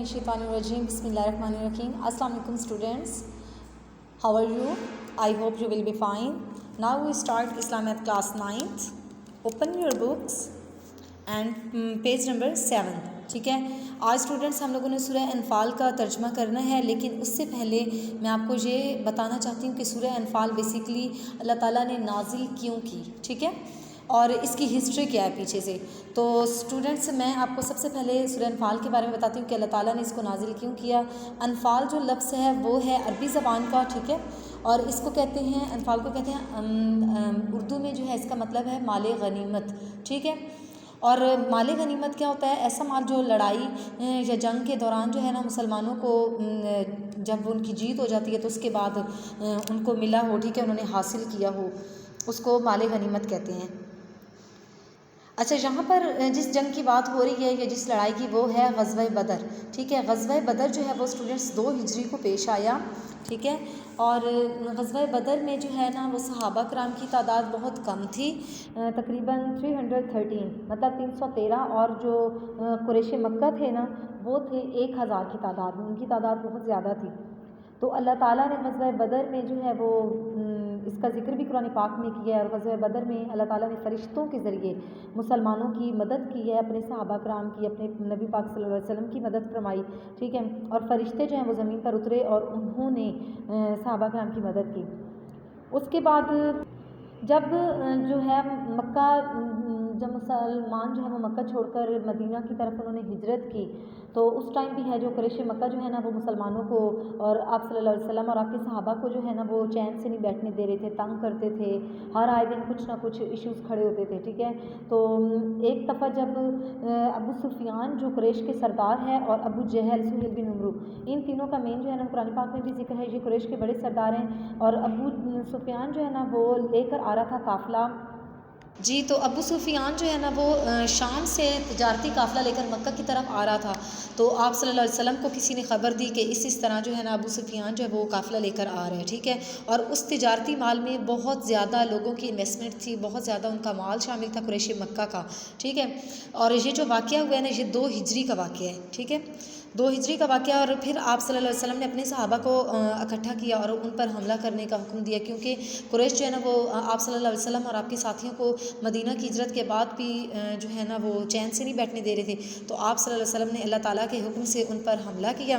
Minesh-shaytanir-rajim. Bismillahir-rahmanir-rahim. Assalamu alaikum students. How are you? I hope you will be fine. Now we start Islam at class 9th. Open your books and page number 7. ٹھیک ہے. آج students ہم لوگوں نے سورہ انفال کا ترجمہ کرنا ہے، لیکن اس سے پہلے میں آپ کو یہ بتانا چاہتی ہوں کہ سورہ انفال بیسیکلی اللہ تعالیٰ نے نازل کیوں کی. ٹھیک ہے، اور اس کی ہسٹری کیا ہے پیچھے سے. تو اسٹوڈنٹس میں آپ کو سب سے پہلے سورہ انفال کے بارے میں بتاتی ہوں کہ اللہ تعالیٰ نے اس کو نازل کیوں کیا. انفال جو لفظ ہے وہ ہے عربی زبان کا. ٹھیک ہے، اور اس کو کہتے ہیں، انفال کو کہتے ہیں اردو میں جو ہے اس کا مطلب ہے مال غنیمت. ٹھیک ہے، اور مال غنیمت کیا ہوتا ہے؟ ایسا مال جو لڑائی یا جنگ کے دوران جو ہے نا مسلمانوں کو جب ان کی جیت ہو جاتی ہے تو اس کے بعد ان کو ملا ہو. ٹھیک ہے، انہوں نے حاصل کیا ہو، اس کو مال غنیمت کہتے ہیں. اچھا، یہاں پر جس جنگ کی بات ہو رہی ہے یا جس لڑائی کی وہ ہے غزوہ بدر. ٹھیک ہے، غزوہ بدر جو ہے وہ اسٹوڈنٹس 2 ہجری کو پیش آیا. ٹھیک ہے، اور غزوہ بدر میں جو ہے نا وہ صحابہ کرام کی تعداد بہت کم تھی، تقریباً 313 مطلب 313، اور جو قریش مکہ تھے نا وہ تھے 1000 کی تعداد میں، ان کی تعداد بہت زیادہ تھی. تو اللہ تعالیٰ نے غزوہ بدر میں جو ہے وہ اس کا ذکر بھی قرآن پاک میں کیا ہے، اور غزوہ بدر میں اللہ تعالیٰ نے فرشتوں کے ذریعے مسلمانوں کی مدد کی ہے، اپنے صحابہ کرام کی، اپنے نبی پاک صلی اللہ علیہ وسلم کی مدد فرمائی. ٹھیک ہے، اور فرشتے جو ہیں وہ زمین پر اترے اور انہوں نے صحابہ کرام کی مدد کی. اس کے بعد جب جو ہے مکہ، جب مسلمان جو ہے وہ مکہ چھوڑ کر مدینہ کی طرف انہوں نے ہجرت کی، تو اس ٹائم بھی ہے جو قریش مکہ جو ہے نا وہ مسلمانوں کو اور آپ صلی اللہ علیہ وسلم اور آپ کے صحابہ کو جو ہے نا وہ چین سے نہیں بیٹھنے دے رہے تھے، تنگ کرتے تھے، ہر آئے دن کچھ نہ کچھ ایشوز کھڑے ہوتے تھے. ٹھیک ہے، تو ایک دفعہ جب ابو سفیان جو قریش کے سردار ہے اور ابو جہل سہیل بن عمرو، ان تینوں کا مین جو ہے نا قرآن پاک میں بھی ذکر ہے، یہ قریش کے بڑے سردار ہیں. اور ابو سفیان جو ہے نا وہ لے کر آ رہا تھا قافلہ. جی، تو ابو سفیان جو ہے نا وہ شام سے تجارتی قافلہ لے کر مکہ کی طرف آ رہا تھا. تو آپ صلی اللہ علیہ وسلم کو کسی نے خبر دی کہ اس طرح جو ہے نا ابو سفیان جو ہے وہ قافلہ لے کر آ رہے ہیں. ٹھیک ہے، اور اس تجارتی مال میں بہت زیادہ لوگوں کی انویسٹمنٹ تھی، بہت زیادہ ان کا مال شامل تھا قریش مکہ کا. ٹھیک ہے، اور یہ جو واقعہ ہوا ہے نا یہ 2 ہجری کا واقعہ ہے. ٹھیک ہے، 2 ہجری کا واقعہ. اور پھر آپ صلی اللہ علیہ وسلم نے اپنے صحابہ کو اکٹھا کیا اور ان پر حملہ کرنے کا حکم دیا، کیونکہ قریش جو ہے نا وہ آپ صلی اللہ علیہ وسلم اور آپ کے ساتھیوں کو مدینہ کی ہجرت کے بعد بھی جو ہے نا وہ چین سے نہیں بیٹھنے دے رہے تھے. تو آپ صلی اللہ علیہ وسلم نے اللہ تعالیٰ کے حکم سے ان پر حملہ کیا.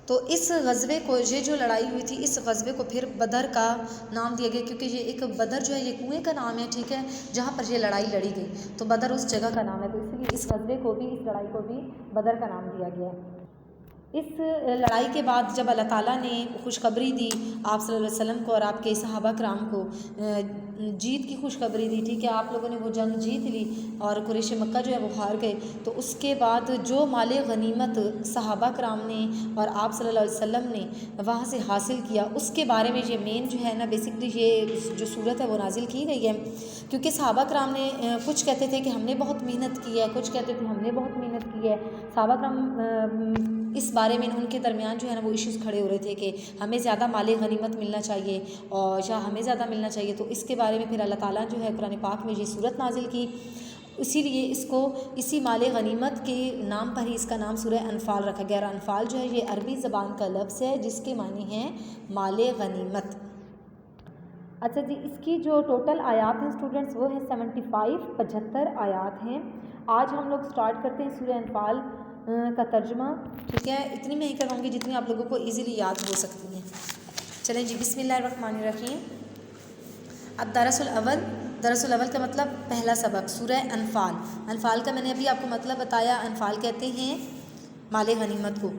تو اس غزوے کو، یہ جو لڑائی ہوئی تھی اس غزوے کو پھر بدر کا نام دیا گیا، کیونکہ یہ ایک بدر جو ہے یہ کنویں کا نام ہے. ٹھیک ہے، جہاں پر یہ لڑائی لڑی گئی، تو بدر اس جگہ کا نام ہے، تو اس لیے اس غزوے کو بھی، اس لڑائی کو بھی بدر کا نام دیا گیا ہے. اس لڑائی کے بعد جب اللہ تعالیٰ نے خوشخبری دی آپ صلی اللہ علیہ وسلم کو اور آپ کے صحابہ کرام کو، جیت کی خوشخبری دی. ٹھیک ہے، آپ لوگوں نے وہ جنگ جیت لی اور قریش مکہ جو ہے وہ ہار گئے. تو اس کے بعد جو مال غنیمت صحابہ کرام نے اور آپ صلی اللہ علیہ وسلم نے وہاں سے حاصل کیا، اس کے بارے میں یہ مین جو ہے نا بیسکلی یہ جو صورت ہے وہ نازل کی گئی ہے. کیونکہ صحابہ کرام نے کچھ کہتے تھے کہ ہم نے بہت محنت کی ہے، کچھ کہتے تھے ہم نے بہت محنت کی ہے. صحابہ کرام اس بارے میں ان کے درمیان جو ہے نا وہ ایشوز کھڑے ہو رہے تھے کہ ہمیں زیادہ مال غنیمت ملنا چاہیے اور یا ہمیں زیادہ ملنا چاہیے. تو اس کے بارے میں پھر اللہ تعالیٰ جو ہے قرآن پاک میں یہ صورت نازل کی. اسی لیے اس کو اسی مال غنیمت کے نام پر ہی اس کا نام سورہ انفال رکھا گیا. اور انفال جو ہے یہ عربی زبان کا لفظ ہے جس کے معنی ہیں مال غنیمت. اچھا جی، اس کی جو ٹوٹل آیات ہیں اسٹوڈنٹس وہ ہیں 75 آیات ہیں. آج ہم لوگ سٹارٹ کرتے ہیں سورہ انفال کا ترجمہ. ٹھیک ہے، اتنی میں ہی کروں گی جتنی آپ لوگوں کو ایزیلی یاد ہو سکتی ہیں. چلیں جی، بسم اللہ الرحمن الرحیم. اب درس الاول کا مطلب پہلا سبق سورہ انفال. انفال کا میں نے ابھی آپ کو مطلب بتایا. انفال کہتے ہیں مال غنیمت کو.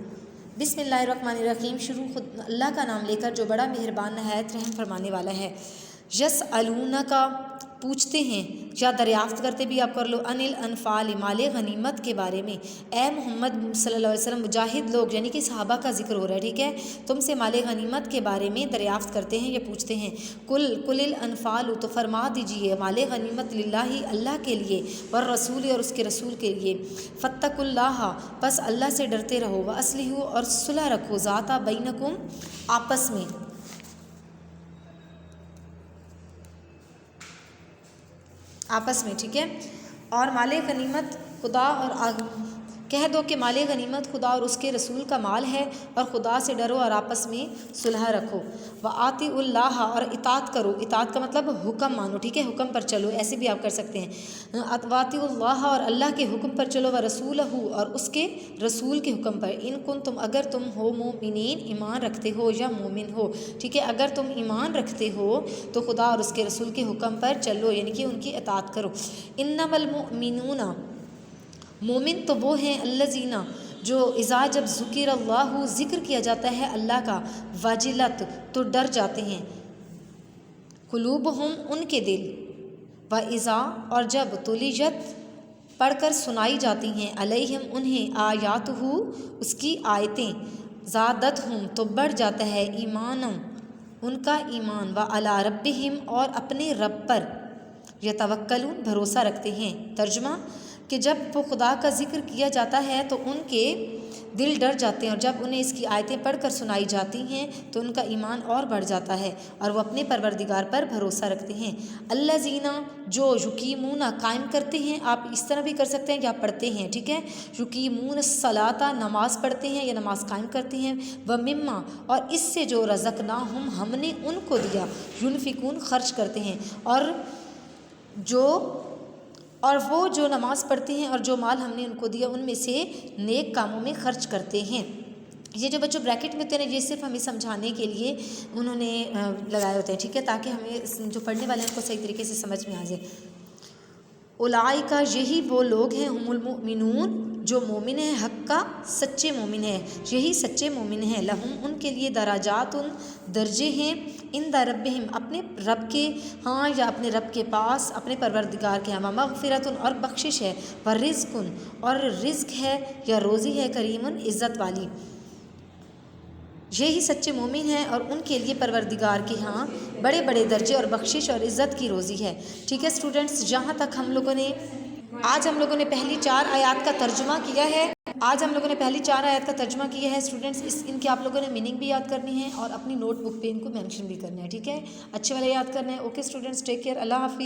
بسم اللہ الرحمن الرحیم. شروع خود اللہ کا نام لے کر جو بڑا مہربان نہایت رحم فرمانے والا ہے. یسألونک پوچھتے ہیں یا دریافت کرتے بھی آپ کر لو، ان الانفال مال غنیمت کے بارے میں. اے محمد صلی اللہ علیہ وسلم، مجاہد لوگ یعنی کہ صحابہ کا ذکر ہو رہا ہے. ٹھیک ہے، تم سے مال غنیمت کے بارے میں دریافت کرتے ہیں یا پوچھتے ہیں. کل الانفال تو فرما دیجئے مال غنیمت للہ اللہ کے لیے، والرسول اور اس کے رسول کے لیے. فاتقوا اللہ پس اللہ سے ڈرتے رہو، واصلحوا اور صلح رکھو، ذات بینکم آپس میں. ٹھیک ہے، اور مال غنیمت خدا اور کہہ دو کہ مال غنیمت خدا اور اس کے رسول کا مال ہے، اور خدا سے ڈرو اور آپس میں صلح رکھو۔ وَآتِئُوا اللَّهَ، اور اطاعت کرو، اطاعت کا مطلب حکم مانو، ٹھیک ہے، حکم پر چلو، ایسے بھی آپ کر سکتے ہیں۔ وَآتِئُوا اللَّهَ، اور اللہ کے حکم پر چلو، وَرَسُولَهُ، اور اس کے رسول کے حکم پر، ان کنتم، اگر تم ہو، مومنین، ایمان رکھتے ہو یا مومن ہو، ٹھیک ہے، اگر تم ایمان رکھتے ہو تو خدا اور اس کے رسول کے حکم پر چلو، یعنی کہ ان کی اطاعت کرو۔ انما المؤمنون، مومن تو وہ ہیں، الذین، جو اذا، جب ذکر اللہ، ذکر کیا جاتا ہے اللہ کا، وجلت، تو ڈر جاتے ہیں، قلوبہم، ان کے دل، واذا، اور جب تلیت، پڑھ کر سنائی جاتی ہیں، علیہم، انہیں، آیاتہ، اس کی آیتیں، زادتہم، تو بڑھ جاتا ہے، ایمانا، ان کا ایمان، وعلی ربہم، اور اپنے رب پر، یتوکلون، بھروسہ رکھتے ہیں۔ ترجمہ کہ جب وہ خدا کا ذکر کیا جاتا ہے تو ان کے دل ڈر جاتے ہیں، اور جب انہیں اس کی آیتیں پڑھ کر سنائی جاتی ہیں تو ان کا ایمان اور بڑھ جاتا ہے اور وہ اپنے پروردگار پر بھروسہ رکھتے ہیں۔ الذین، جو یقیمون، قائم کرتے ہیں، آپ اس طرح بھی کر سکتے ہیں کہ آپ پڑھتے ہیں، ٹھیک ہے، یقیمون الصلاۃ، نماز پڑھتے ہیں یا نماز قائم کرتے ہیں، ومما، اور اس سے جو رزقناہم، ہم نے ان کو دیا، ینفقون، خرچ کرتے ہیں، اور وہ جو نماز پڑھتے ہیں اور جو مال ہم نے ان کو دیا ان میں سے نیک کاموں میں خرچ کرتے ہیں۔ یہ جو بچوں بریکٹ میں ہوتے ہیں، یہ صرف ہمیں سمجھانے کے لیے انہوں نے لگائے ہوتے ہیں، ٹھیک ہے، تاکہ ہمیں جو پڑھنے والے ہیں ان کو صحیح طریقے سے سمجھ میں آ جائے۔ اولئک، یہی وہ لوگ ہیں، ہم المؤمنون، جو مومن ہیں، حق کا سچے مومن ہیں، یہی سچے مومن ہیں، لہم، ان کے لیے، درجات، درجے ہیں، عند ربہم، اپنے رب کے ہاں یا اپنے رب کے پاس، اپنے پروردگار کے ہاں، مغفرت، اور بخشش ہے، ورزق، اور رزق ہے یا روزی ہے، کریم، عزت والی۔ یہی سچے مومن ہیں اور ان کے لیے پروردگار کے ہاں بڑے بڑے درجے اور بخشش اور عزت کی روزی ہے۔ ٹھیک ہے اسٹوڈنٹس، جہاں تک آج ہم لوگوں نے پہلی 4 آیات کا ترجمہ کیا ہے۔ اسٹوڈنٹس ان کے آپ لوگوں نے میننگ بھی یاد کرنی ہے اور اپنی نوٹ بک پہ ان کو مینشن بھی کرنا ہے، ٹھیک ہے، اچھے والے یاد کرنا ہے۔ اوکے اسٹوڈنٹس، ٹیک کیئر، اللہ حافظ۔